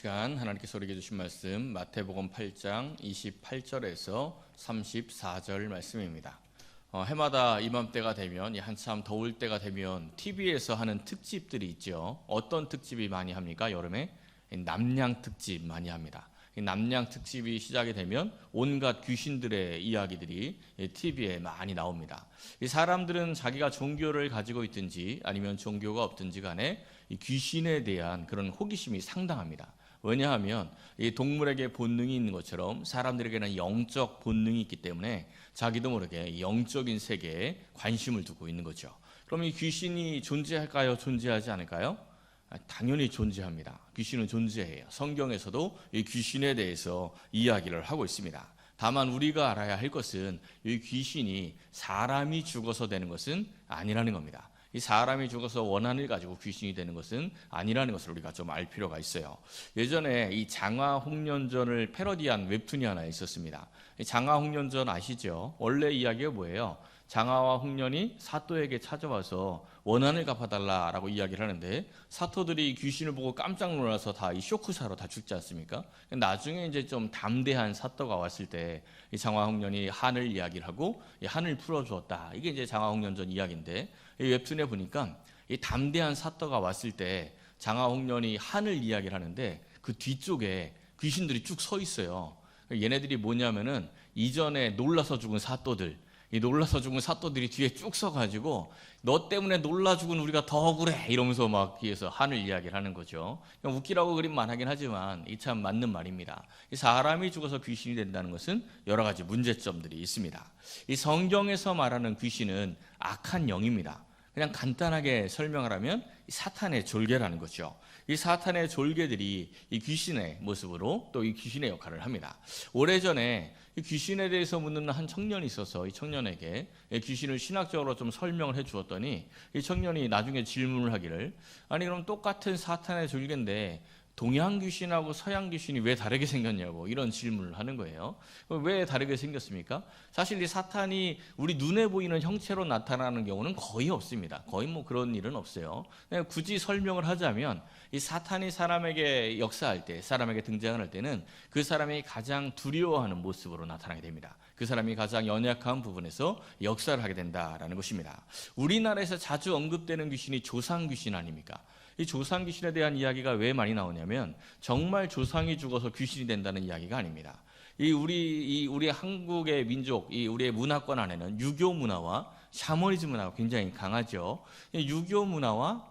시간 하나님께서 우리에게 주신 말씀 마태복음 8장 28절에서 34절 말씀입니다. 해마다 이맘때가 되면 한참 더울 때가 되면 TV에서 하는 특집들이 있죠. 어떤 특집이 많이 합니까? 여름에 남양 특집 많이 합니다. 남양 특집이 시작이 되면 온갖 귀신들의 이야기들이 TV에 많이 나옵니다. 이 사람들은 자기가 종교를 가지고 있든지 아니면 종교가 없든지 간에 이 귀신에 대한 그런 호기심이 상당합니다. 왜냐하면 이 동물에게 본능이 있는 것처럼 사람들에게는 영적 본능이 있기 때문에 자기도 모르게 영적인 세계에 관심을 두고 있는 거죠. 그럼 이 귀신이 존재할까요? 존재하지 않을까요? 당연히 존재합니다. 귀신은 존재해요. 성경에서도 이 귀신에 대해서 이야기를 하고 있습니다. 다만 우리가 알아야 할 것은 이 귀신이 사람이 죽어서 되는 것은 아니라는 겁니다. 이 사람이 죽어서 원한을 가지고 귀신이 되는 것은 아니라는 것을 우리가 좀 알 필요가 있어요. 예전에 이 장화홍련전을 패러디한 웹툰이 하나 있었습니다. 이 장화홍련전 아시죠? 원래 이야기가 뭐예요? 장화와 홍련이 사또에게 찾아와서 원한을 갚아달라라고 이야기를 하는데 사토들이 귀신을 보고 깜짝 놀라서 다 이 쇼크사로 다 죽지 않습니까? 나중에 이제 좀 담대한 사또가 왔을 때 이 장화홍련이 한을 이야기를 하고 이 한을 풀어주었다. 이게 이제 장화홍련전 이야기인데 이 웹툰에 보니까 이 담대한 사또가 왔을 때 장화홍련이 한을 이야기를 하는데 그 뒤쪽에 귀신들이 쭉 서 있어요. 얘네들이 뭐냐면은 이전에 놀라서 죽은 사또들, 이 놀라서 죽은 사또들이 뒤에 쭉 서가지고 너 때문에 놀라 죽은 우리가 더 억울해 이러면서 막 뒤에서 한을 이야기를 하는 거죠. 웃기라고 그림만 하긴 하지만 이 참 맞는 말입니다. 이 사람이 죽어서 귀신이 된다는 것은 여러 가지 문제점들이 있습니다. 이 성경에서 말하는 귀신은 악한 영입니다. 그냥 간단하게 설명하라면 사탄의 졸개라는 거죠. 이 사탄의 졸개들이 이 귀신의 모습으로 또 이 귀신의 역할을 합니다. 오래전에 이 귀신에 대해서 묻는 한 청년이 있어서 이 청년에게 귀신을 신학적으로 좀 설명을 해 주었더니 이 청년이 나중에 질문을 하기를 아니 그럼 똑같은 사탄의 졸개인데 동양 귀신하고 서양 귀신이 왜 다르게 생겼냐고 이런 질문을 하는 거예요. 왜 다르게 생겼습니까? 사실 이 사탄이 우리 눈에 보이는 형체로 나타나는 경우는 거의 없습니다. 거의 뭐 그런 일은 없어요. 굳이 설명을 하자면 이 사탄이 사람에게 역사할 때, 사람에게 등장할 때는 그 사람이 가장 두려워하는 모습으로 나타나게 됩니다. 그 사람이 가장 연약한 부분에서 역사를 하게 된다라는 것입니다. 우리나라에서 자주 언급되는 귀신이 조상 귀신 아닙니까? 이 조상 귀신에 대한 이야기가 왜 많이 나오냐면 정말 조상이 죽어서 귀신이 된다는 이야기가 아닙니다. 우리 한국의 민족, 우리의 문화권 안에는 유교 문화와 샤머니즘 문화가 굉장히 강하죠. 유교 문화와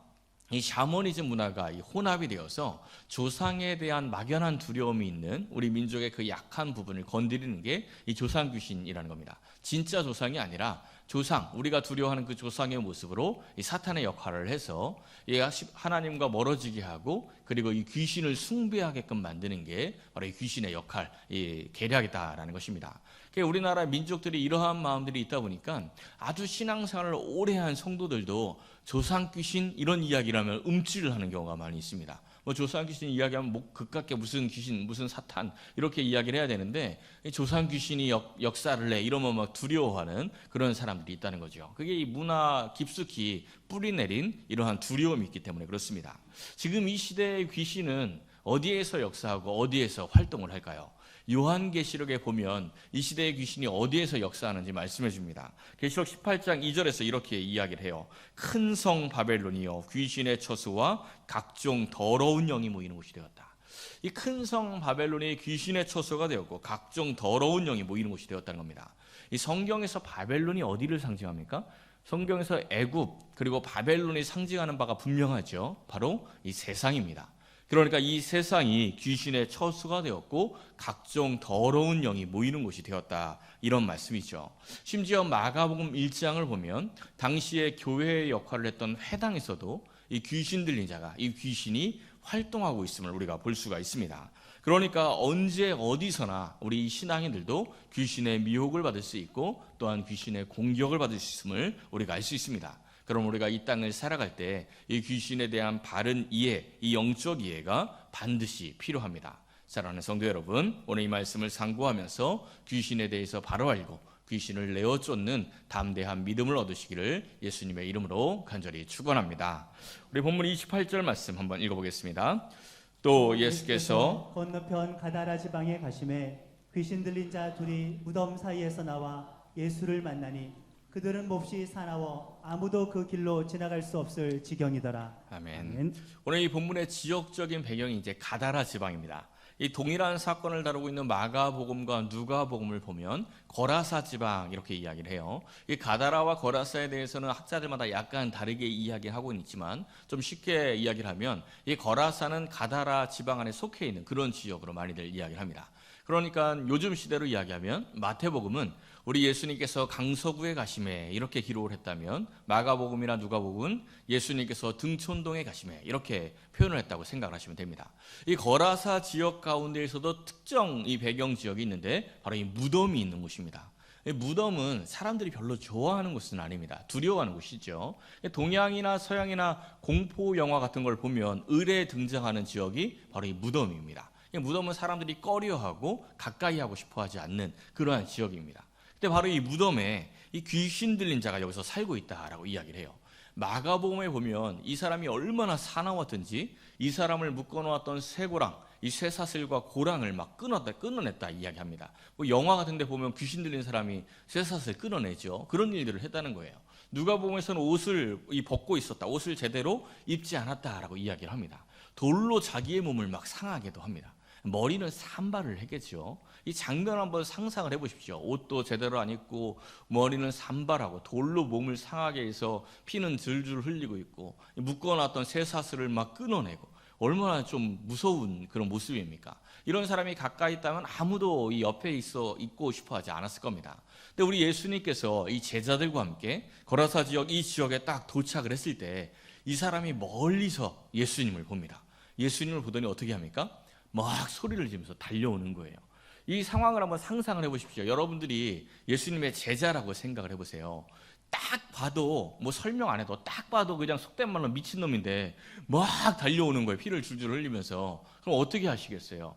이 샤머니즘 문화가 혼합이 되어서 조상에 대한 막연한 두려움이 있는 우리 민족의 그 약한 부분을 건드리는 게 이 조상 귀신이라는 겁니다. 진짜 조상이 아니라 조상, 우리가 두려워하는 그 조상의 모습으로 이 사탄의 역할을 해서 얘가 하나님과 멀어지게 하고 그리고 이 귀신을 숭배하게끔 만드는 게 바로 이 귀신의 역할, 이 계략이다라는 것입니다. 우리나라 민족들이 이러한 마음들이 있다 보니까 아주 신앙생활을 오래 한 성도들도 조상 귀신 이런 이야기를 하면 음치를 하는 경우가 많이 있습니다. 뭐 조상 귀신 이야기하면 뭐 그깟게 무슨 귀신, 무슨 사탄 이렇게 이야기를 해야 되는데 조상 귀신이 역사를 해 이러면 막 두려워하는 그런 사람들이 있다는 거죠. 그게 이 문화 깊숙이 뿌리내린 이러한 두려움이 있기 때문에 그렇습니다. 지금 이 시대의 귀신은 어디에서 역사하고 어디에서 활동을 할까요? 요한계시록에 보면 이 시대의 귀신이 어디에서 역사하는지 말씀해 줍니다. 계시록 18장 2절에서 이렇게 이야기를 해요. 큰 성 바벨론이여 귀신의 처소와 각종 더러운 영이 모이는 곳이 되었다. 이 큰 성 바벨론이 귀신의 처소가 되었고 각종 더러운 영이 모이는 곳이 되었다는 겁니다. 이 성경에서 바벨론이 어디를 상징합니까? 성경에서 애굽 그리고 바벨론이 상징하는 바가 분명하죠. 바로 이 세상입니다. 그러니까 이 세상이 귀신의 처수가 되었고 각종 더러운 영이 모이는 곳이 되었다. 이런 말씀이죠. 심지어 마가복음 1장을 보면 당시에 교회의 역할을 했던 회당에서도 이 귀신 들린 자가 이 귀신이 활동하고 있음을 우리가 볼 수가 있습니다. 그러니까 언제 어디서나 우리 신앙인들도 귀신의 미혹을 받을 수 있고 또한 귀신의 공격을 받을 수 있음을 우리가 알 수 있습니다. 그럼 우리가 이 땅을 살아갈 때 이 귀신에 대한 바른 이해, 이 영적 이해가 반드시 필요합니다. 사랑하는 성도 여러분, 오늘 이 말씀을 상고하면서 귀신에 대해서 바로 알고 귀신을 내어 쫓는 담대한 믿음을 얻으시기를 예수님의 이름으로 간절히 축원합니다. 우리 본문 28절 말씀 한번 읽어보겠습니다. 또 예수께서 건너편 가다라 지방에 가심에 귀신 들린 자 둘이 무덤 사이에서 나와 예수를 만나니 그들은 몹시 사나워 아무도 그 길로 지나갈 수 없을 지경이더라. 아멘. 아멘. 오늘 이 본문의 지역적인 배경이 이제 가다라 지방입니다. 이 동일한 사건을 다루고 있는 마가복음과 누가복음을 보면 거라사 지방 이렇게 이야기를 해요. 이 가다라와 거라사에 대해서는 학자들마다 약간 다르게 이야기하고 있지만 좀 쉽게 이야기를 하면 이 거라사는 가다라 지방 안에 속해 있는 그런 지역으로 많이들 이야기를 합니다. 그러니까 요즘 시대로 이야기하면 마태복음은 우리 예수님께서 강서구에 가심에 이렇게 기록을 했다면 마가복음이나 누가복음은 예수님께서 등촌동에 가심에 이렇게 표현을 했다고 생각을 하시면 됩니다. 이 거라사 지역 가운데에서도 특정 이 배경 지역이 있는데 바로 이 무덤이 있는 곳입니다. 이 무덤은 사람들이 별로 좋아하는 곳은 아닙니다. 두려워하는 곳이죠. 동양이나 서양이나 공포 영화 같은 걸 보면 을에 등장하는 지역이 바로 이 무덤입니다. 이 무덤은 사람들이 꺼려하고 가까이 하고 싶어 하지 않는 그러한 지역입니다. 근데 바로 이 무덤에 이 귀신 들린 자가 여기서 살고 있다라고 이야기를 해요. 마가복음에 보면 이 사람이 얼마나 사나웠든지 이 사람을 묶어놓았던 쇠고랑, 이 쇠사슬과 고랑을 막 끊어냈다 이야기합니다. 뭐 영화 같은 데 보면 귀신 들린 사람이 쇠사슬 끊어내죠. 그런 일들을 했다는 거예요. 누가복음에서는 옷을 벗고 있었다. 옷을 제대로 입지 않았다라고 이야기를 합니다. 돌로 자기의 몸을 막 상하게도 합니다. 머리는 산발을 했겠죠. 이 장면 한번 상상을 해보십시오. 옷도 제대로 안 입고 머리는 산발하고 돌로 몸을 상하게 해서 피는 줄줄 흘리고 있고 묶어놨던 쇠사슬을 막 끊어내고 얼마나 좀 무서운 그런 모습입니까? 이런 사람이 가까이 있다면 아무도 이 옆에 있고 싶어 하지 않았을 겁니다. 근데 우리 예수님께서 이 제자들과 함께 거라사 지역 이 지역에 딱 도착을 했을 때 이 사람이 멀리서 예수님을 봅니다. 예수님을 보더니 어떻게 합니까? 막 소리를 지르면서 달려오는 거예요. 이 상황을 한번 상상을 해보십시오. 여러분들이 예수님의 제자라고 생각을 해보세요. 딱 봐도 뭐 설명 안 해도 딱 봐도 그냥 속된 말로 미친놈인데 막 달려오는 거예요. 피를 줄줄 흘리면서. 그럼 어떻게 하시겠어요?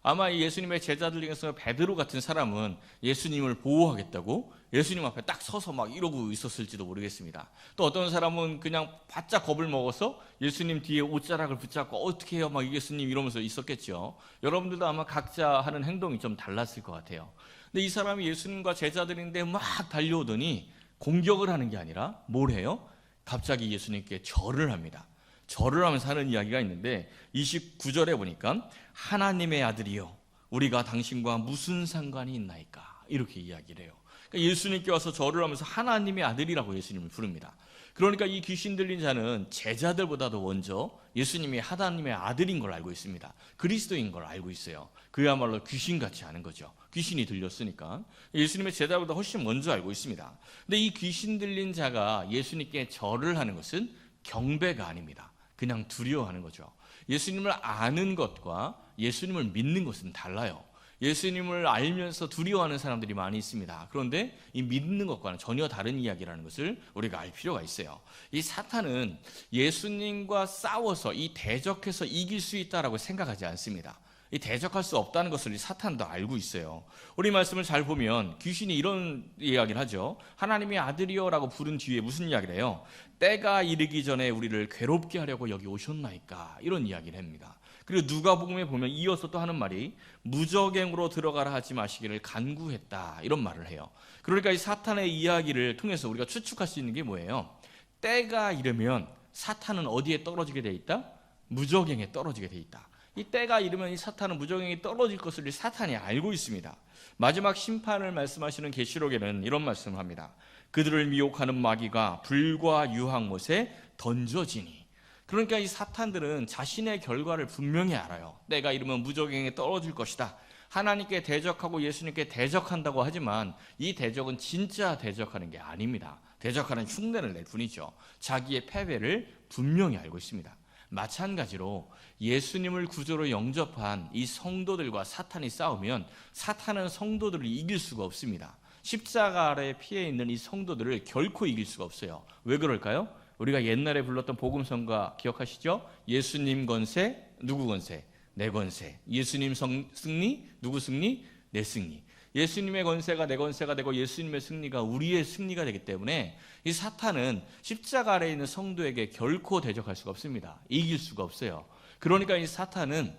아마 이 예수님의 제자들 중에서 베드로 같은 사람은 예수님을 보호하겠다고 예수님 앞에 딱 서서 막 이러고 있었을지도 모르겠습니다. 또 어떤 사람은 그냥 바짝 겁을 먹어서 예수님 뒤에 옷자락을 붙잡고 어떻게 해요? 막 예수님 이러면서 있었겠죠. 여러분들도 아마 각자 하는 행동이 좀 달랐을 것 같아요. 근데 이 사람이 예수님과 제자들인데 막 달려오더니 공격을 하는 게 아니라 뭘 해요? 갑자기 예수님께 절을 합니다. 절을 하면서 하는 이야기가 있는데 29절에 보니까 하나님의 아들이요 우리가 당신과 무슨 상관이 있나이까 이렇게 이야기를 해요. 그러니까 예수님께 와서 절을 하면서 하나님의 아들이라고 예수님을 부릅니다. 그러니까 이 귀신 들린 자는 제자들보다도 먼저 예수님이 하나님의 아들인 걸 알고 있습니다. 그리스도인 걸 알고 있어요. 그야말로 귀신같이 아는 거죠. 귀신이 들렸으니까 예수님의 제자보다 훨씬 먼저 알고 있습니다. 근데 이 귀신 들린 자가 예수님께 절을 하는 것은 경배가 아닙니다. 그냥 두려워하는 거죠. 예수님을 아는 것과 예수님을 믿는 것은 달라요. 예수님을 알면서 두려워하는 사람들이 많이 있습니다. 그런데 이 믿는 것과는 전혀 다른 이야기라는 것을 우리가 알 필요가 있어요. 이 사탄은 예수님과 싸워서 이 대적해서 이길 수 있다라고 생각하지 않습니다. 이 대적할 수 없다는 것을 이 사탄도 알고 있어요. 우리 말씀을 잘 보면 귀신이 이런 이야기를 하죠. 하나님의 아들이여라고 부른 뒤에 무슨 이야기를 해요? 때가 이르기 전에 우리를 괴롭게 하려고 여기 오셨나이까 이런 이야기를 합니다. 그리고 누가복음에 보면 이어서 또 하는 말이 무저갱으로 들어가라 하지 마시기를 간구했다 이런 말을 해요. 그러니까 이 사탄의 이야기를 통해서 우리가 추측할 수 있는 게 뭐예요? 때가 이르면 사탄은 어디에 떨어지게 돼 있다? 무저갱에 떨어지게 돼 있다. 이 때가 이르면 이 사탄은 무저갱에 떨어질 것을 이 사탄이 알고 있습니다. 마지막 심판을 말씀하시는 계시록에는 이런 말씀을 합니다. 그들을 미혹하는 마귀가 불과 유황못에 던져지니. 그러니까 이 사탄들은 자신의 결과를 분명히 알아요. 때가 이르면 무저갱에 떨어질 것이다. 하나님께 대적하고 예수님께 대적한다고 하지만 이 대적은 진짜 대적하는 게 아닙니다. 대적하는 흉내를 낼 뿐이죠. 자기의 패배를 분명히 알고 있습니다. 마찬가지로 예수님을 구조로 영접한 이 성도들과 사탄이 싸우면 사탄은 성도들을 이길 수가 없습니다. 십자가 아래 피해 있는 이 성도들을 결코 이길 수가 없어요. 왜 그럴까요? 우리가 옛날에 불렀던 복음성가 기억하시죠? 예수님 권세, 누구 권세? 내 권세. 예수님 승리, 누구 승리? 내 승리. 예수님의 권세가 내 권세가 되고 예수님의 승리가 우리의 승리가 되기 때문에 이 사탄은 십자가 아래에 있는 성도에게 결코 대적할 수가 없습니다. 이길 수가 없어요. 그러니까 이 사탄은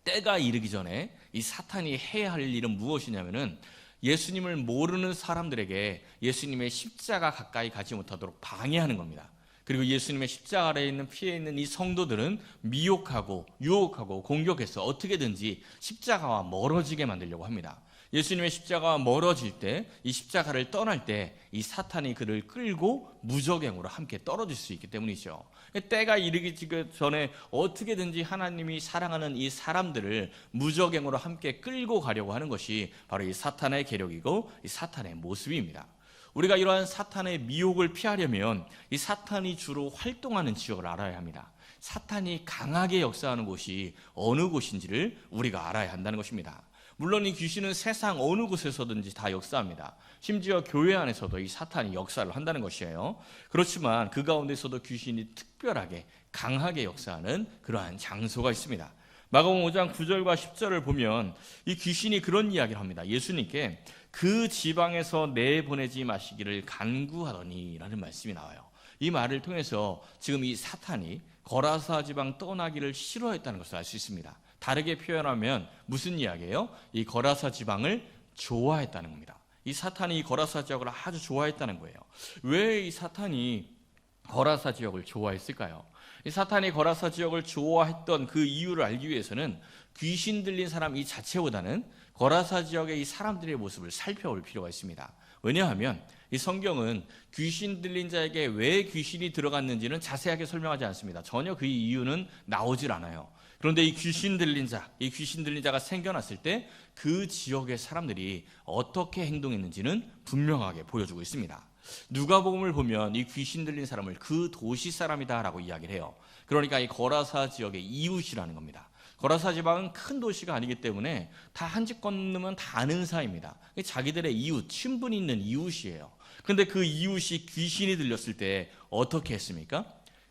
때가 이르기 전에 이 사탄이 해야 할 일은 무엇이냐면은 예수님을 모르는 사람들에게 예수님의 십자가 가까이 가지 못하도록 방해하는 겁니다. 그리고 예수님의 십자가 아래에 있는 피해 있는 이 성도들은 미혹하고 유혹하고 공격해서 어떻게든지 십자가와 멀어지게 만들려고 합니다. 예수님의 십자가와 멀어질 때, 이 십자가를 떠날 때 이 사탄이 그를 끌고 무저갱으로 함께 떨어질 수 있기 때문이죠. 때가 이르기 전에 어떻게든지 하나님이 사랑하는 이 사람들을 무저갱으로 함께 끌고 가려고 하는 것이 바로 이 사탄의 계략이고 이 사탄의 모습입니다. 우리가 이러한 사탄의 미혹을 피하려면 이 사탄이 주로 활동하는 지역을 알아야 합니다. 사탄이 강하게 역사하는 곳이 어느 곳인지를 우리가 알아야 한다는 것입니다. 물론 이 귀신은 세상 어느 곳에서든지 다 역사합니다. 심지어 교회 안에서도 이 사탄이 역사를 한다는 것이에요. 그렇지만 그 가운데서도 귀신이 특별하게 강하게 역사하는 그러한 장소가 있습니다. 마가복음 5장 9절과 10절을 보면 이 귀신이 그런 이야기를 합니다. 예수님께 그 지방에서 내보내지 마시기를 간구하더니 라는 말씀이 나와요. 이 말을 통해서 지금 이 사탄이 거라사 지방 떠나기를 싫어했다는 것을 알 수 있습니다. 다르게 표현하면 무슨 이야기예요? 이 거라사 지방을 좋아했다는 겁니다. 이 사탄이 이 거라사 지역을 아주 좋아했다는 거예요. 왜 이 사탄이 거라사 지역을 좋아했을까요? 이 사탄이 거라사 지역을 좋아했던 그 이유를 알기 위해서는 귀신 들린 사람 이 자체보다는 거라사 지역의 이 사람들의 모습을 살펴볼 필요가 있습니다. 왜냐하면 이 성경은 귀신 들린 자에게 왜 귀신이 들어갔는지는 자세하게 설명하지 않습니다. 전혀 그 이유는 나오질 않아요. 그런데 이 귀신 들린 자가 생겨났을 때 그 지역의 사람들이 어떻게 행동했는지는 분명하게 보여주고 있습니다. 누가복음을 보면 이 귀신 들린 사람을 그 도시 사람이다라고 이야기를 해요. 그러니까 이 거라사 지역의 이웃이라는 겁니다. 거라사 지방은 큰 도시가 아니기 때문에 다 한 집 건너면 다 아는 사이입니다. 자기들의 이웃, 친분이 있는 이웃이에요. 그런데 그 이웃이 귀신이 들렸을 때 어떻게 했습니까?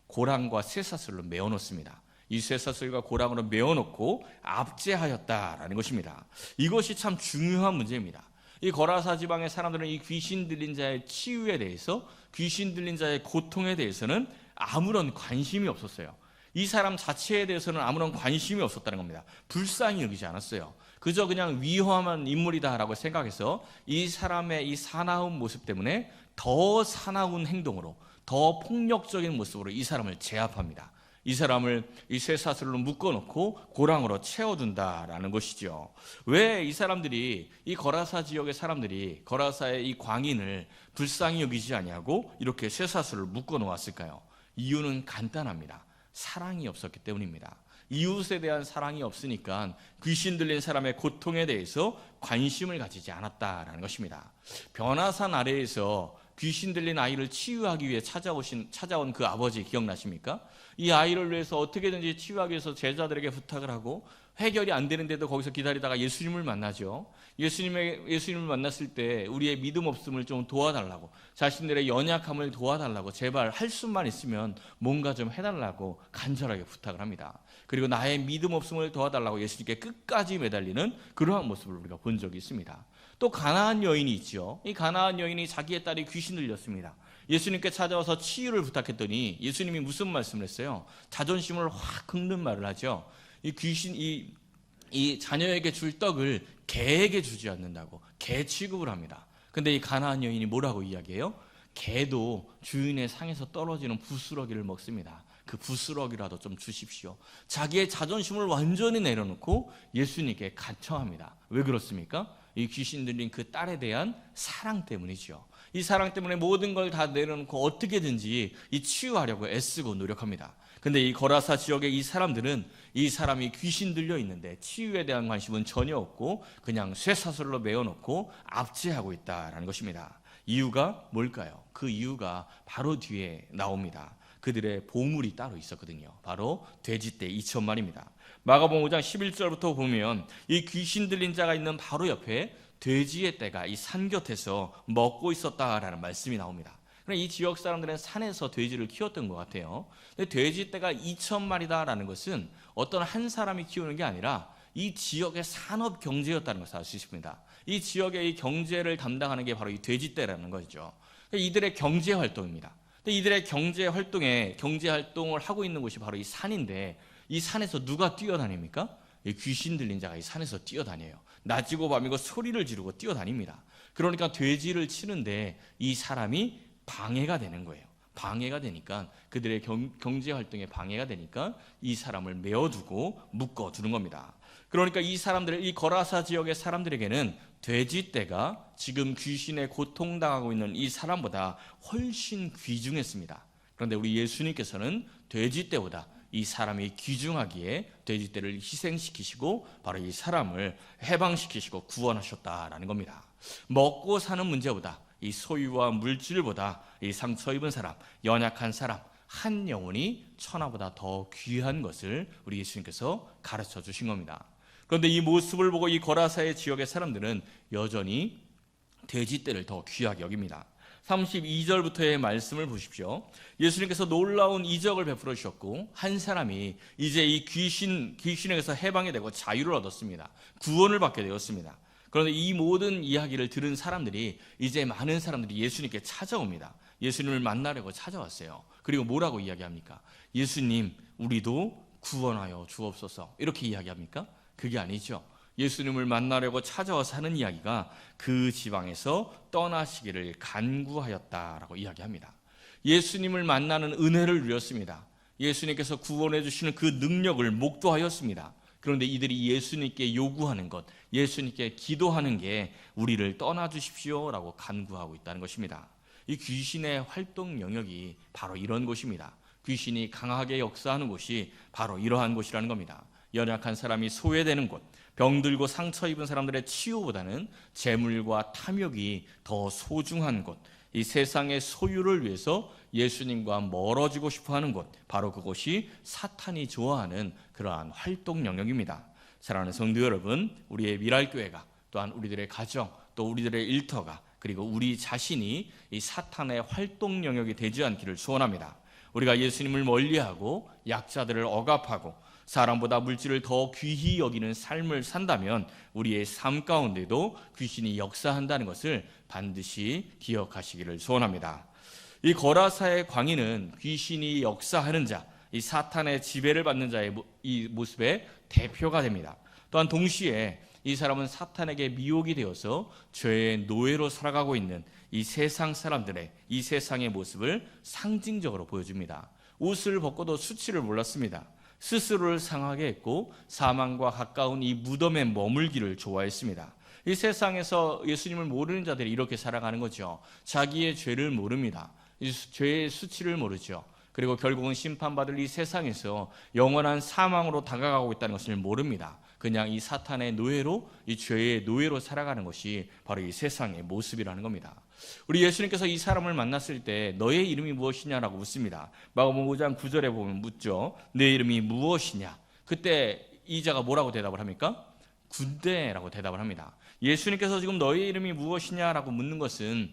고랑과 쇠사슬로 메어놓습니다. 이 쇠사슬과 고랑으로 메어놓고 압제하였다라는 것입니다. 이것이 참 중요한 문제입니다. 이 거라사 지방의 사람들은 이 귀신 들린 자의 치유에 대해서, 귀신 들린 자의 고통에 대해서는 아무런 관심이 없었어요. 이 사람 자체에 대해서는 아무런 관심이 없었다는 겁니다. 불쌍히 여기지 않았어요. 그저 그냥 위험한 인물이다라고 생각해서 이 사람의 이 사나운 모습 때문에 더 사나운 행동으로, 더 폭력적인 모습으로 이 사람을 제압합니다. 이 사람을 이 쇠사슬로 묶어놓고 고랑으로 채워둔다라는 것이죠. 왜 이 사람들이, 이 거라사 지역의 사람들이 거라사의 이 광인을 불쌍히 여기지 아니하고 이렇게 쇠사슬을 묶어놓았을까요? 이유는 간단합니다. 사랑이 없었기 때문입니다. 이웃에 대한 사랑이 없으니까 귀신 들린 사람의 고통에 대해서 관심을 가지지 않았다라는 것입니다. 변화산 아래에서 귀신 들린 아이를 치유하기 위해 찾아온 그 아버지 기억나십니까? 이 아이를 위해서 어떻게든지 치유하기 위해서 제자들에게 부탁을 하고 해결이 안 되는데도 거기서 기다리다가 예수님을 만나죠. 예수님을 만났을 때 우리의 믿음 없음을 좀 도와달라고, 자신들의 연약함을 도와달라고, 제발 할 수만 있으면 뭔가 좀 해달라고 간절하게 부탁을 합니다. 그리고 나의 믿음 없음을 도와달라고 예수님께 끝까지 매달리는 그러한 모습을 우리가 본 적이 있습니다. 또 가나안 여인이 있죠. 이 가나안 여인이 자기의 딸이 귀신 들렸습니다. 예수님께 찾아와서 치유를 부탁했더니 예수님이 무슨 말씀을 했어요? 자존심을 확 긁는 말을 하죠. 이 자녀에게 줄 떡을 개에게 주지 않는다고 개 취급을 합니다. 근데 이 가나안 여인이 뭐라고 이야기해요? 개도 주인의 상에서 떨어지는 부스러기를 먹습니다. 그 부스러기라도 좀 주십시오. 자기의 자존심을 완전히 내려놓고 예수님께 간청합니다. 왜 그렇습니까? 이 귀신 들린 그 딸에 대한 사랑 때문이죠. 이 사랑 때문에 모든 걸 다 내려놓고 어떻게든지 이 치유하려고 애쓰고 노력합니다. 근데 이 거라사 지역의 이 사람들은 이 사람이 귀신 들려 있는데 치유에 대한 관심은 전혀 없고 그냥 쇠사슬로 메어놓고 압제하고 있다라는 것입니다. 이유가 뭘까요? 그 이유가 바로 뒤에 나옵니다. 그들의 보물이 따로 있었거든요. 바로 돼지떼 2,000마리입니다. 마가복음 5장 11절부터 보면 이 귀신 들린 자가 있는 바로 옆에 돼지의 떼가 이 산 곁에서 먹고 있었다라는 말씀이 나옵니다. 이 지역 사람들은 산에서 돼지를 키웠던 것 같아요. 근데 돼지떼가 2,000마리다라는 것은 어떤 한 사람이 키우는 게 아니라 이 지역의 산업 경제였다는 것을 알 수 있습니다. 이 지역의 이 경제를 담당하는 게 바로 이 돼지떼라는 거죠. 이들의 경제 활동입니다. 이들의 경제 활동을 하고 있는 곳이 바로 이 산인데, 이 산에서 누가 뛰어다닙니까? 이 귀신 들린 자가 이 산에서 뛰어다녀요. 낮이고 밤이고 소리를 지르고 뛰어다닙니다. 그러니까 돼지를 치는데 이 사람이 방해가 되는 거예요. 방해가 되니까 그들의 경제 활동에 방해가 되니까 이 사람을 메어두고 묶어두는 겁니다. 그러니까 이 사람들, 이 거라사 지역의 사람들에게는 돼지떼가 지금 귀신에 고통당하고 있는 이 사람보다 훨씬 귀중했습니다. 그런데 우리 예수님께서는 돼지떼보다 이 사람이 귀중하기에 돼지떼를 희생시키시고 바로 이 사람을 해방시키시고 구원하셨다라는 겁니다. 먹고 사는 문제보다 이 소유와 물질보다 이 상처 입은 사람, 연약한 사람, 한 영혼이 천하보다 더 귀한 것을 우리 예수님께서 가르쳐 주신 겁니다. 그런데 이 모습을 보고 이 거라사의 지역의 사람들은 여전히 돼지떼를 더 귀하게 여깁니다. 32절부터의 말씀을 보십시오. 예수님께서 놀라운 이적을 베풀어 주셨고 한 사람이 이제 이 귀신에게서 해방이 되고 자유를 얻었습니다. 구원을 받게 되었습니다. 그런데 이 모든 이야기를 들은 사람들이 이제 많은 사람들이 예수님께 찾아옵니다. 예수님을 만나려고 찾아왔어요. 그리고 뭐라고 이야기합니까? 예수님, 우리도 구원하여 주옵소서. 이렇게 이야기합니까? 그게 아니죠. 예수님을 만나려고 찾아와서 하는 이야기가 그 지방에서 떠나시기를 간구하였다라고 이야기합니다. 예수님을 만나는 은혜를 누렸습니다. 예수님께서 구원해 주시는 그 능력을 목도하였습니다. 그런데 이들이 예수님께 요구하는 것, 예수님께 기도하는 게 우리를 떠나주십시오라고 간구하고 있다는 것입니다. 이 귀신의 활동 영역이 바로 이런 곳입니다. 귀신이 강하게 역사하는 곳이 바로 이러한 곳이라는 겁니다. 연약한 사람이 소외되는 곳, 병들고 상처 입은 사람들의 치유보다는 재물과 탐욕이 더 소중한 곳, 이 세상의 소유를 위해서 예수님과 멀어지고 싶어하는 곳, 바로 그곳이 사탄이 좋아하는 그러한 활동 영역입니다. 사랑하는 성도 여러분, 우리의 미랄교회가 또한 우리들의 가정, 또 우리들의 일터가 그리고 우리 자신이 이 사탄의 활동 영역이 되지 않기를 소원합니다. 우리가 예수님을 멀리하고 약자들을 억압하고 사람보다 물질을 더 귀히 여기는 삶을 산다면 우리의 삶 가운데도 귀신이 역사한다는 것을 반드시 기억하시기를 소원합니다. 이 거라사의 광인은 귀신이 역사하는 자, 이 사탄의 지배를 받는 자의 이 모습의 대표가 됩니다. 또한 동시에 이 사람은 사탄에게 미혹이 되어서 죄의 노예로 살아가고 있는 이 세상 사람들의 이 세상의 모습을 상징적으로 보여줍니다. 옷을 벗고도 수치를 몰랐습니다. 스스로를 상하게 했고 사망과 가까운 이 무덤에 머물기를 좋아했습니다. 이 세상에서 예수님을 모르는 자들이 이렇게 살아가는 거죠. 자기의 죄를 모릅니다. 이 죄의 수치를 모르죠. 그리고 결국은 심판받을 이 세상에서 영원한 사망으로 다가가고 있다는 것을 모릅니다. 그냥 이 사탄의 노예로, 이 죄의 노예로 살아가는 것이 바로 이 세상의 모습이라는 겁니다. 우리 예수님께서 이 사람을 만났을 때 너의 이름이 무엇이냐라고 묻습니다. 마가복음 5장 9절에 보면 묻죠. 내 이름이 무엇이냐? 그때 이 자가 뭐라고 대답을 합니까? 군대라고 대답을 합니다. 예수님께서 지금 너의 이름이 무엇이냐라고 묻는 것은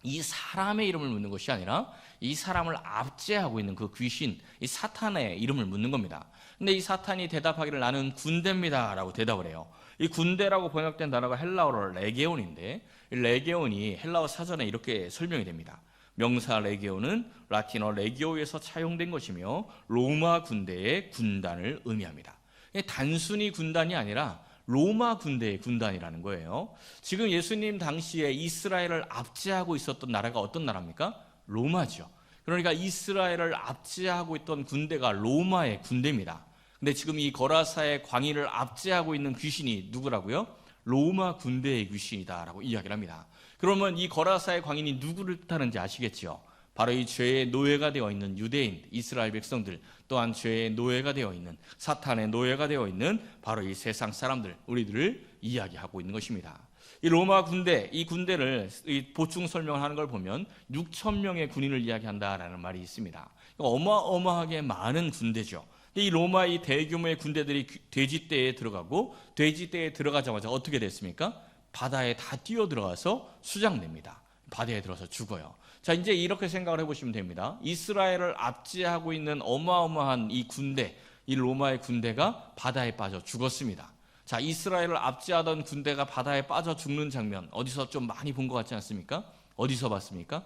이 사람의 이름을 묻는 것이 아니라 이 사람을 압제하고 있는 그 귀신, 이 사탄의 이름을 묻는 겁니다. 근데 이 사탄이 대답하기를 나는 군대입니다 라고 대답을 해요. 이 군대라고 번역된 단어가 헬라어로 레게온인데 이 레게온이 헬라어 사전에 이렇게 설명이 됩니다. 명사 레게온은 라틴어 레기오에서 차용된 것이며 로마 군대의 군단을 의미합니다. 단순히 군단이 아니라 로마 군대의 군단이라는 거예요. 지금 예수님 당시에 이스라엘을 압제하고 있었던 나라가 어떤 나라입니까? 로마죠. 그러니까 이스라엘을 압제하고 있던 군대가 로마의 군대입니다. 근데 지금 이 거라사의 광인을 압제하고 있는 귀신이 누구라고요? 로마 군대의 귀신이다라고 이야기를 합니다. 그러면 이 거라사의 광인이 누구를 뜻하는지 아시겠죠? 바로 이 죄의 노예가 되어 있는 유대인, 이스라엘 백성들, 또한 죄의 노예가 되어 있는, 사탄의 노예가 되어 있는 바로 이 세상 사람들, 우리들을 이야기하고 있는 것입니다. 이 로마 군대, 이 군대를 보충 설명하는 걸 보면 6천 명의 군인을 이야기한다라는 말이 있습니다. 어마어마하게 많은 군대죠. 이 로마 이 대규모의 군대들이 돼지떼에 들어가고 돼지떼에 들어가자마자 어떻게 됐습니까? 바다에 다 뛰어 들어가서 수장됩니다. 바다에 들어서 죽어요. 자, 이제 이렇게 생각을 해보시면 됩니다. 이스라엘을 압제하고 있는 어마어마한 이 군대, 이 로마의 군대가 바다에 빠져 죽었습니다. 자, 이스라엘을 압제하던 군대가 바다에 빠져 죽는 장면 어디서 좀 많이 본 것 같지 않습니까? 어디서 봤습니까?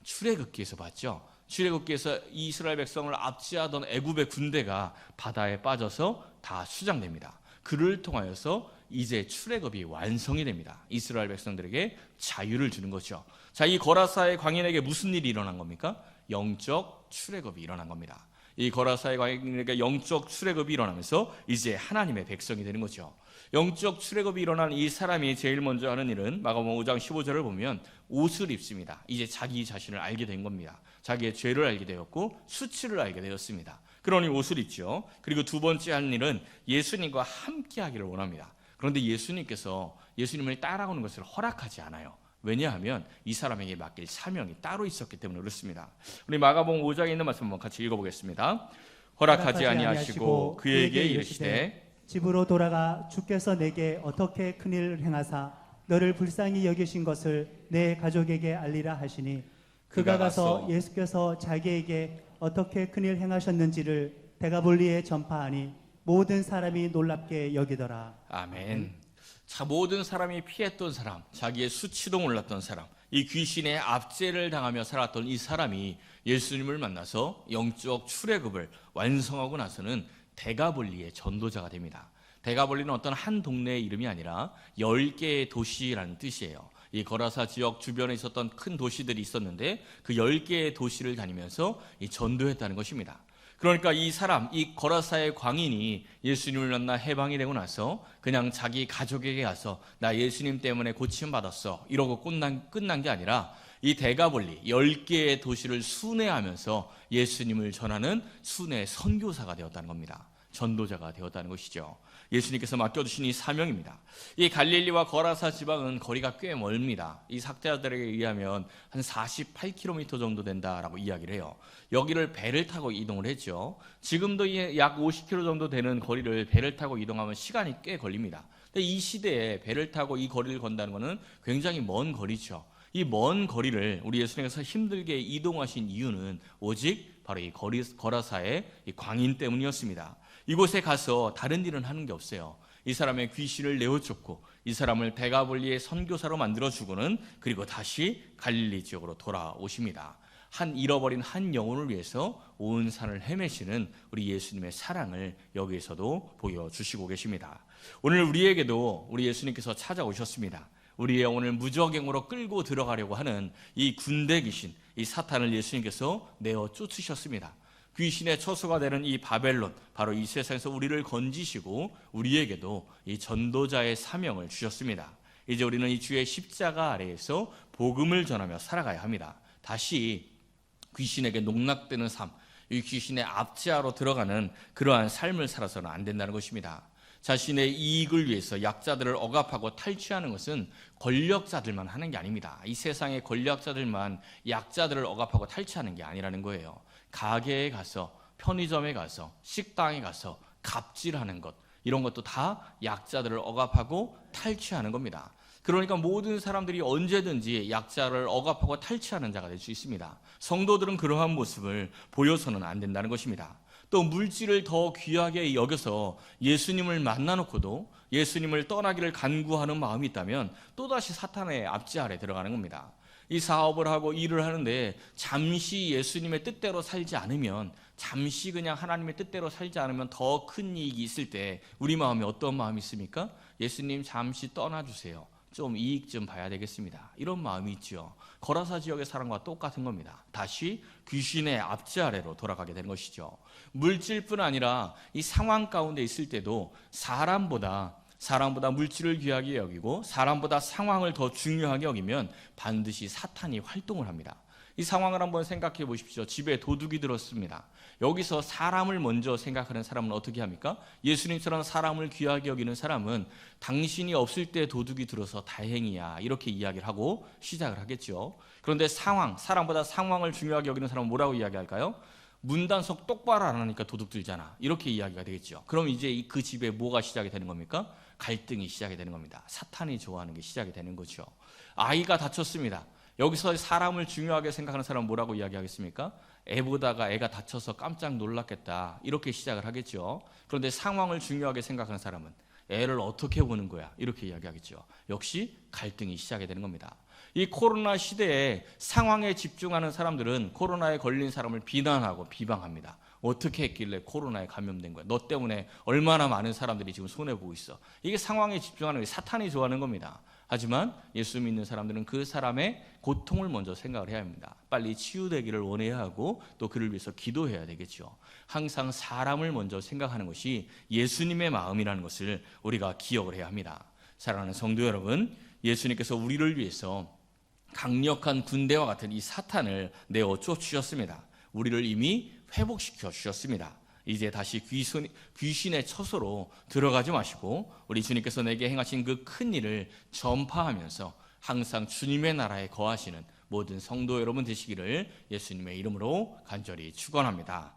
출애굽기에서 봤죠. 출애굽기에서 이스라엘 백성을 압제하던 애굽의 군대가 바다에 빠져서 다 수장됩니다. 그를 통하여서 이제 출애굽이 완성이 됩니다. 이스라엘 백성들에게 자유를 주는 거죠. 자, 이 거라사의 광인에게 무슨 일이 일어난 겁니까? 영적 출애굽이 일어난 겁니다. 이 거라사의 광인에게 영적 출애굽이 일어나면서 이제 하나님의 백성이 되는 거죠. 영적 출애굽이 일어난 이 사람이 제일 먼저 하는 일은 마가복음 5장 15절을 보면 옷을 입습니다. 이제 자기 자신을 알게 된 겁니다. 자기의 죄를 알게 되었고 수치를 알게 되었습니다. 그러니 옷을 입죠. 그리고 두 번째 한 일은 예수님과 함께 하기를 원합니다. 그런데 예수님께서 예수님을 따라오는 것을 허락하지 않아요. 왜냐하면 이 사람에게 맡길 사명이 따로 있었기 때문에 그렇습니다. 우리 마가복음 5장에 있는 말씀 한번 같이 읽어보겠습니다. 허락하지 아니하시고 그에게 이르시되 집으로 돌아가 주께서 내게 어떻게 큰일을 행하사 너를 불쌍히 여기신 것을 내 가족에게 알리라 하시니 그가 가서 예수께서 자기에게 어떻게 큰일 행하셨는지를 데가볼리에 전파하니 모든 사람이 놀랍게 여기더라. 아멘. 자, 모든 사람이 피했던 사람, 자기의 수치도 몰랐던 사람, 이 귀신의 압제를 당하며 살았던 이 사람이 예수님을 만나서 영적 출애굽을 완성하고 나서는 데가볼리의 전도자가 됩니다. 데가볼리는 어떤 한 동네의 이름이 아니라 10개의 도시라는 뜻이에요. 이 거라사 지역 주변에 있었던 큰 도시들이 있었는데 그 10개의 도시를 다니면서 이 전도했다는 것입니다. 그러니까 이 사람, 이 거라사의 광인이 예수님을 만나 해방이 되고 나서 그냥 자기 가족에게 가서 나 예수님 때문에 고침받았어 이러고 끝난 게 아니라 이 데가볼리 10개의 도시를 순회하면서 예수님을 전하는 순회 선교사가 되었다는 겁니다. 전도자가 되었다는 것이죠. 예수님께서 맡겨주신 이 사명입니다. 이 갈릴리와 거라사 지방은 거리가 꽤 멀습니다. 이 학자들에게 의하면 한 48km 정도 된다라고 이야기를 해요. 여기를 배를 타고 이동을 했죠. 지금도 약 50km 정도 되는 거리를 배를 타고 이동하면 시간이 꽤 걸립니다. 근데 이 시대에 배를 타고 이 거리를 건다는 것은 굉장히 먼 거리죠. 이 먼 거리를 우리 예수님께서 힘들게 이동하신 이유는 오직 바로 이 거라사의 이 광인 때문이었습니다. 이곳에 가서 다른 일은 하는 게 없어요. 이 사람의 귀신을 내어쫓고 이 사람을 데가볼리의 선교사로 만들어주고는 그리고 다시 갈릴리 지역으로 돌아오십니다. 잃어버린 한 영혼을 위해서 온 산을 헤매시는 우리 예수님의 사랑을 여기에서도 보여주시고 계십니다. 오늘 우리에게도 우리 예수님께서 찾아오셨습니다. 우리의 영혼을 무적행으로 끌고 들어가려고 하는 이 군대 귀신, 이 사탄을 예수님께서 내어 쫓으셨습니다. 귀신의 처소가 되는 이 바벨론, 바로 이 세상에서 우리를 건지시고 우리에게도 이 전도자의 사명을 주셨습니다. 이제 우리는 이 주의 십자가 아래에서 복음을 전하며 살아가야 합니다. 다시 귀신에게 농락되는 삶, 이 귀신의 압제하러 들어가는 그러한 삶을 살아서는 안 된다는 것입니다. 자신의 이익을 위해서 약자들을 억압하고 탈취하는 것은 권력자들만 하는 게 아닙니다. 이 세상의 권력자들만 약자들을 억압하고 탈취하는 게 아니라는 거예요. 가게에 가서, 편의점에 가서, 식당에 가서 갑질하는 것, 이런 것도 다 약자들을 억압하고 탈취하는 겁니다. 그러니까 모든 사람들이 언제든지 약자를 억압하고 탈취하는 자가 될 수 있습니다. 성도들은 그러한 모습을 보여서는 안 된다는 것입니다. 또 물질을 더 귀하게 여겨서 예수님을 만나놓고도 예수님을 떠나기를 간구하는 마음이 있다면 또다시 사탄의 압제 아래 들어가는 겁니다. 이 사업을 하고 일을 하는데 잠시 예수님의 뜻대로 살지 않으면, 잠시 그냥 하나님의 뜻대로 살지 않으면 더 큰 이익이 있을 때 우리 마음에 어떤 마음이 있습니까? 예수님 잠시 떠나주세요. 좀 이익 좀 봐야 되겠습니다. 이런 마음이 있죠. 거라사 지역의 사람과 똑같은 겁니다. 다시 귀신의 압제 아래로 돌아가게 되는 것이죠. 물질뿐 아니라 이 상황 가운데 있을 때도 사람보다 물질을 귀하게 여기고 사람보다 상황을 더 중요하게 여기면 반드시 사탄이 활동을 합니다. 이 상황을 한번 생각해 보십시오. 집에 도둑이 들었습니다. 여기서 사람을 먼저 생각하는 사람은 어떻게 합니까? 예수님처럼 사람을 귀하게 여기는 사람은 당신이 없을 때 도둑이 들어서 다행이야, 이렇게 이야기를 하고 시작을 하겠죠. 그런데 사람보다 상황을 중요하게 여기는 사람은 뭐라고 이야기할까요? 문단속 똑바로 안 하니까 도둑 들잖아, 이렇게 이야기가 되겠죠. 그럼 이제 그 집에 뭐가 시작이 되는 겁니까? 갈등이 시작이 되는 겁니다. 사탄이 좋아하는 게 시작이 되는 거죠. 아이가 다쳤습니다. 여기서 사람을 중요하게 생각하는 사람은 뭐라고 이야기하겠습니까? 애 보다가 애가 다쳐서 깜짝 놀랐겠다, 이렇게 시작을 하겠죠. 그런데 상황을 중요하게 생각하는 사람은 애를 어떻게 보는 거야, 이렇게 이야기하겠죠. 역시 갈등이 시작이 되는 겁니다. 이 코로나 시대에 상황에 집중하는 사람들은 코로나에 걸린 사람을 비난하고 비방합니다. 어떻게 했길래 코로나에 감염된 거야? 너 때문에 얼마나 많은 사람들이 지금 손해보고 있어. 이게 상황에 집중하는 게 사탄이 좋아하는 겁니다. 하지만 예수 믿는 사람들은 그 사람의 고통을 먼저 생각을 해야 합니다. 빨리 치유되기를 원해야 하고 또 그를 위해서 기도해야 되겠죠. 항상 사람을 먼저 생각하는 것이 예수님의 마음이라는 것을 우리가 기억을 해야 합니다. 사랑하는 성도 여러분, 예수님께서 우리를 위해서 강력한 군대와 같은 이 사탄을 내어 쫓으셨습니다. 우리를 이미 회복시켜 주셨습니다. 이제 다시 귀신의 처소로 들어가지 마시고 우리 주님께서 내게 행하신 그 큰 일을 전파하면서 항상 주님의 나라에 거하시는 모든 성도 여러분 되시기를 예수님의 이름으로 간절히 축원합니다.